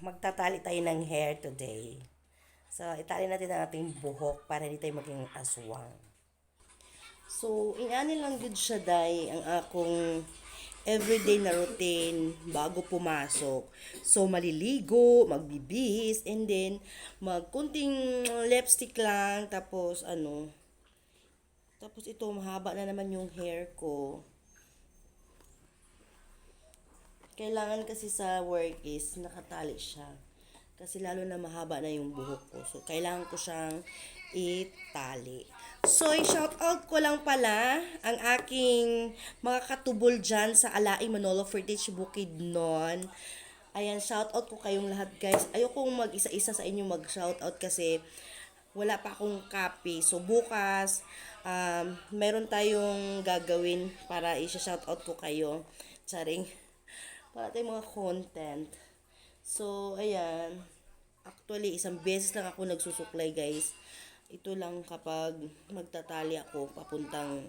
Magtatali tayo ng hair today. So, itali natin ang ating buhok para hindi tayo maging aswang. So, ingani lang good siya day ang akong everyday na routine bago pumasok. So, maliligo, magbibihis, and then magkunting lipstick lang, tapos ito mahaba na naman yung hair ko. Kailangan kasi sa work is nakatali siya. Kasi lalo na mahaba na yung buhok ko. So, kailangan ko siyang itali. So, shout out ko lang pala ang aking mga katubol dyan sa Alai Manolo Fertage Bukidnon. Ayan, shout out ko kayong lahat guys. Ayokong mag-isa-isa sa inyo mag-shout out kasi wala pa akong copy. So, bukas, meron tayong gagawin para i-shout out ko kayo. Charing. Para tayong mga content. So, ayan. Actually, isang beses lang ako nagsusuklay, guys. Ito lang kapag magtatali ako papuntang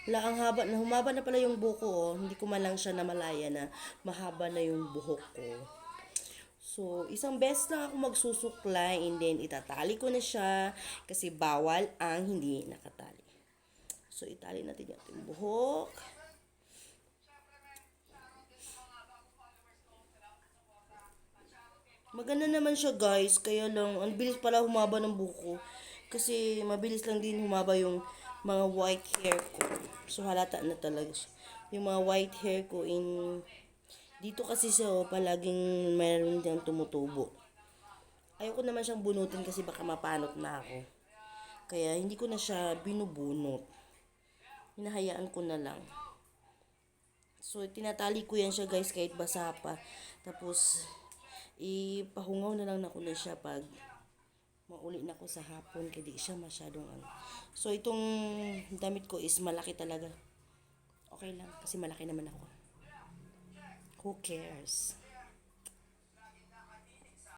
wala ang haba na humaba na pala yung buhok ko, oh. Hindi ko man lang siya namalaya na mahaba na yung buhok ko. So, isang beses lang ako magsusuklay and then itatali ko na siya kasi bawal ang hindi nakatali. So, itali natin yung ating buhok. Maganda naman siya guys, kaya lang, ang bilis pala humaba ng buko. Kasi mabilis lang din humaba yung mga white hair ko. So halata na talaga siya. Yung mga white hair ko dito kasi siya palaging mayroon diyang tumutubo. Ayoko naman siyang bunutin kasi baka mapanot na ako. Kaya hindi ko na siya binubunot. Hinahayaan ko na lang. So tinatali ko yan siya guys kahit basa pa. Tapos ipahungaw na lang ako na siya pag mauli na ako sa hapon kaya di siya masyadong So itong damit ko is malaki talaga. Okay lang kasi malaki naman ako. Who cares?